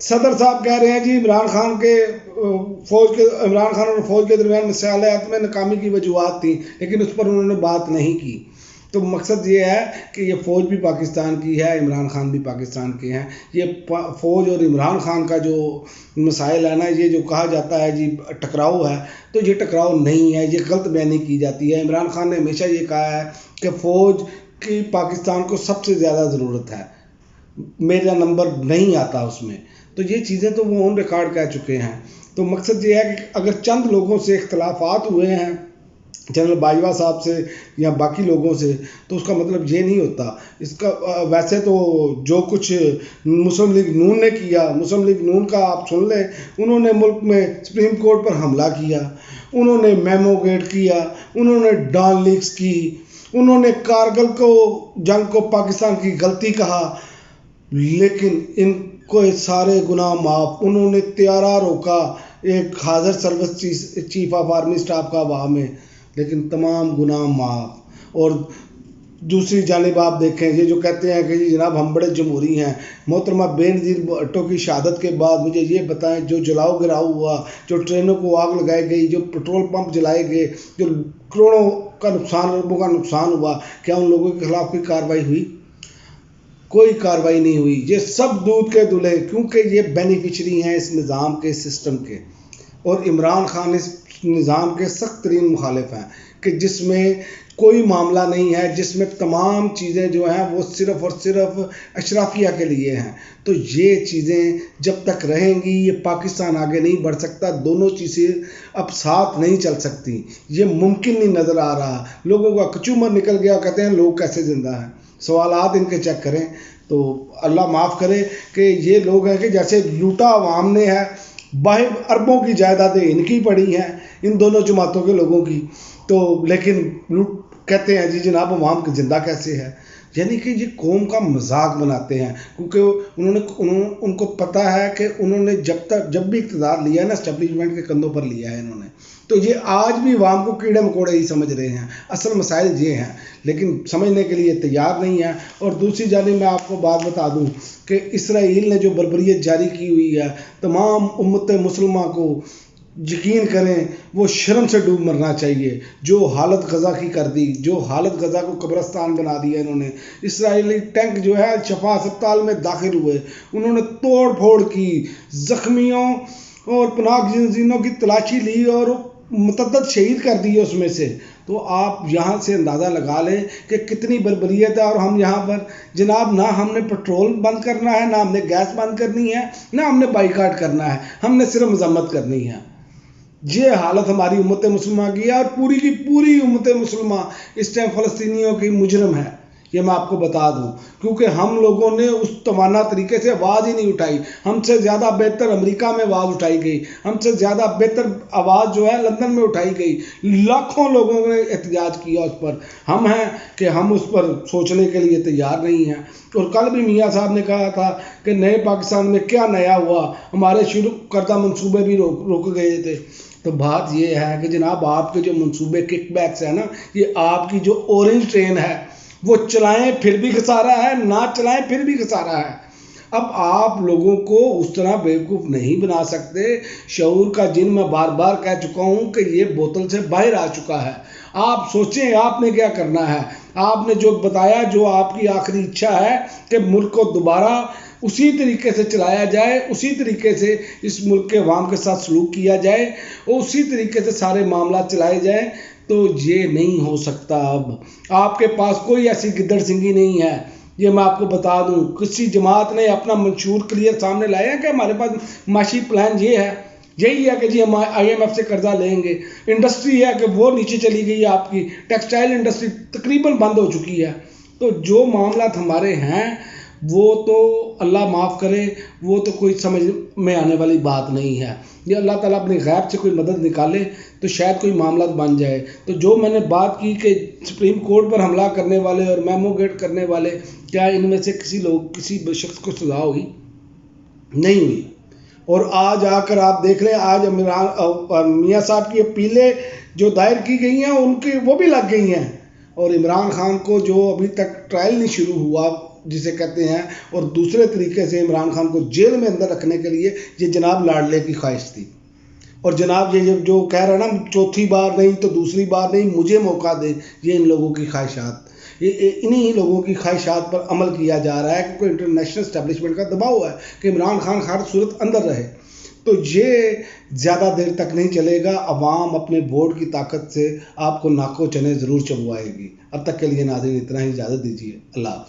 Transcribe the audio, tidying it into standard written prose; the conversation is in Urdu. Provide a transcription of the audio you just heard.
صدر صاحب کہہ رہے ہیں جی عمران خان اور فوج کے درمیان مسائلات میں ناکامی کی وجوہات تھیں، لیکن اس پر انہوں نے بات نہیں کی۔ تو مقصد یہ ہے کہ یہ فوج بھی پاکستان کی ہے، عمران خان بھی پاکستان کے ہیں۔ یہ فوج اور عمران خان کا جو مسائل ہے نا، یہ جو کہا جاتا ہے جی ٹکراؤ ہے، تو یہ ٹکراؤ نہیں ہے، یہ غلط بیانی کی جاتی ہے۔ عمران خان نے ہمیشہ یہ کہا ہے کہ فوج کی پاکستان کو سب سے زیادہ ضرورت ہے، میرا نمبر نہیں آتا اس میں۔ تو یہ چیزیں تو وہ آن ریکارڈ کہہ چکے ہیں۔ تو مقصد یہ ہے کہ اگر چند لوگوں سے اختلافات ہوئے ہیں، جنرل باجوہ صاحب سے یا باقی لوگوں سے، تو اس کا مطلب یہ نہیں ہوتا۔ اس کا ویسے تو جو کچھ مسلم لیگ نون نے کیا، مسلم لیگ نون کا آپ سن لیں، انہوں نے ملک میں سپریم کورٹ پر حملہ کیا، انہوں نے میمو گیٹ کیا، انہوں نے ڈان لیکس کی، انہوں نے کارگل کو جنگ کو پاکستان کی غلطی کہا، لیکن ان کو سارے گناہ معاف۔ انہوں نے طیارہ روکا ایک حاضر service chief of army staff کا عوام میں، لیکن تمام گناہ معاف۔ اور دوسری جانب آپ دیکھیں، یہ جو کہتے ہیں کہ جناب ہم بڑے جمہوری ہیں، محترمہ بے نظیر بھٹو کی شہادت کے بعد مجھے یہ بتائیں، جو جلاؤ گراؤ ہوا، جو ٹرینوں کو آگ لگائی گئی، جو پیٹرول پمپ جلائے گئے، جو کروڑوں کا نقصان، اربوں کا نقصان ہوا، کیا ان لوگوں کے خلاف کوئی کارروائی ہوئی؟ کوئی کارروائی نہیں ہوئی۔ یہ سب دودھ کے دلہے، کیونکہ یہ بینیفیشری ہیں اس نظام کے، سسٹم کے، اور عمران خان اس نظام کے سخت ترین مخالف ہیں کہ جس میں کوئی معاملہ نہیں ہے، جس میں تمام چیزیں جو ہیں وہ صرف اور صرف اشرافیہ کے لیے ہیں۔ تو یہ چیزیں جب تک رہیں گی یہ پاکستان آگے نہیں بڑھ سکتا، دونوں چیزیں اب ساتھ نہیں چل سکتی، یہ ممکن نہیں نظر آ رہا۔ لوگوں کا کچومر نکل گیا، کہتے ہیں لوگ کیسے زندہ ہیں، سوالات ان کے چیک کریں تو اللہ معاف کرے کہ یہ لوگ ہیں کہ جیسے لوٹا عوام نے ہے، باہر اربوں کی جائیدادیں ان کی پڑی ہیں، ان دونوں جماعتوں کے لوگوں کی، تو لیکن کہتے ہیں جی جناب عوام کی زندہ کیسے ہے۔ یعنی کہ یہ قوم کا مذاق بناتے ہیں، کیونکہ ان کو پتہ ہے کہ انہوں نے جب بھی اقتدار لیا ہے نا، اسٹیبلشمنٹ کے کندھوں پر لیا ہے انہوں نے، تو یہ آج بھی عوام کو کیڑے مکوڑے ہی سمجھ رہے ہیں۔ اصل مسائل یہ ہیں، لیکن سمجھنے کے لیے تیار نہیں ہیں۔ اور دوسری جانب میں آپ کو بات بتا دوں کہ اسرائیل نے جو بربریت جاری کی ہوئی ہے، تمام امت مسلمہ کو یقین کریں وہ شرم سے ڈوب مرنا چاہیے۔ جو حالت غزہ کی کر دی، جو حالت غزہ کو قبرستان بنا دیا انہوں نے۔ اسرائیلی ٹینک جو ہے شفا ہسپتال میں داخل ہوئے، انہوں نے توڑ پھوڑ کی، زخمیوں اور پناہ گزینوں کی تلاشی لی اور متعدد شہید کر دیے اس میں سے۔ تو آپ یہاں سے اندازہ لگا لیں کہ کتنی بربریت ہے۔ اور ہم یہاں پر جناب نہ ہم نے پیٹرول بند کرنا ہے، نہ ہم نے گیس بند کرنی ہے، نہ ہم نے بائیکاٹ کرنا ہے، ہم نے صرف مذمت کرنی ہے۔ یہ حالت ہماری امت مسلمہ کی ہے، اور پوری کی پوری امت مسلمہ اس ٹائم فلسطینیوں کی مجرم ہے، یہ میں آپ کو بتا دوں، کیونکہ ہم لوگوں نے اس توانا طریقے سے آواز ہی نہیں اٹھائی۔ ہم سے زیادہ بہتر امریکہ میں آواز اٹھائی گئی، ہم سے زیادہ بہتر آواز جو ہے لندن میں اٹھائی گئی، لاکھوں لوگوں نے احتجاج کیا اس پر۔ ہم ہیں کہ ہم اس پر سوچنے کے لیے تیار نہیں ہیں۔ اور کل بھی میاں صاحب نے کہا تھا کہ نئے پاکستان میں کیا نیا ہوا، ہمارے شروع کردہ منصوبے بھی رک گئے تھے۔ تو بات یہ ہے کہ جناب آپ کے جو منصوبے کک بیکس ہیں نا، یہ آپ کی جو اورنج ٹرین ہے، وہ چلائیں پھر بھی خسارہ ہے، نہ چلائیں پھر بھی خسارہ ہے۔ اب آپ لوگوں کو اس طرح بیوقوف نہیں بنا سکتے۔ شعور کا جن میں بار بار کہہ چکا ہوں کہ یہ بوتل سے باہر آ چکا ہے۔ آپ سوچیں آپ نے کیا کرنا ہے۔ آپ نے جو بتایا، جو آپ کی آخری اچھا ہے کہ ملک کو دوبارہ اسی طریقے سے چلایا جائے، اسی طریقے سے اس ملک کے عوام کے ساتھ سلوک کیا جائے، اور اسی طریقے سے سارے معاملات چلائے جائیں، تو یہ نہیں ہو سکتا۔ اب آپ کے پاس کوئی ایسی گدڑ سنگھی نہیں ہے۔ یہ میں آپ کو بتا دوں، کسی جماعت نے اپنا منشور کلیئر سامنے لایا ہے کہ ہمارے پاس معاشی پلان یہ ہے، یہی ہے کہ جی ہم IMF سے قرضہ لیں گے۔ انڈسٹری ہے کہ وہ نیچے چلی گئی ہے، آپ کی ٹیکسٹائل انڈسٹری تقریباً بند ہو چکی ہے۔ تو جو معاملات ہمارے ہیں وہ تو اللہ معاف کرے، وہ تو کوئی سمجھ میں آنے والی بات نہیں ہے۔ یہ اللہ تعالیٰ اپنی غیب سے کوئی مدد نکالے تو شاید کوئی معاملات بن جائے۔ تو جو میں نے بات کی کہ سپریم کورٹ پر حملہ کرنے والے اور میمو گیٹ کرنے والے، کیا ان میں سے کسی شخص کو سزا ہوئی؟ نہیں ہوئی۔ اور آج آ کر آپ دیکھ لیں، آج میاں صاحب کی اپیلیں جو دائر کی گئی ہیں ان کی وہ بھی لگ گئی ہیں، اور عمران خان کو جو ابھی تک ٹرائل نہیں شروع ہوا جسے کہتے ہیں، اور دوسرے طریقے سے عمران خان کو جیل میں اندر رکھنے کے لیے یہ جناب لاڈلے کی خواہش تھی۔ اور جناب یہ جو کہہ رہا ہے نا چوتھی بار نہیں تو دوسری بار نہیں مجھے موقع دے، یہ ان لوگوں کی خواہشات، انہی لوگوں کی خواہشات پر عمل کیا جا رہا ہے، کیونکہ انٹرنیشنل اسٹیبلشمنٹ کا دباؤ ہے کہ عمران خان ہر صورت اندر رہے۔ تو یہ زیادہ دیر تک نہیں چلے گا، عوام اپنے ووٹ کی طاقت سے آپ کو ناکو چنے ضرور چبوائے گی۔ اب تک کے لیے ناظرین اتنا ہی، اجازت دیجیے، اللہ حافظ۔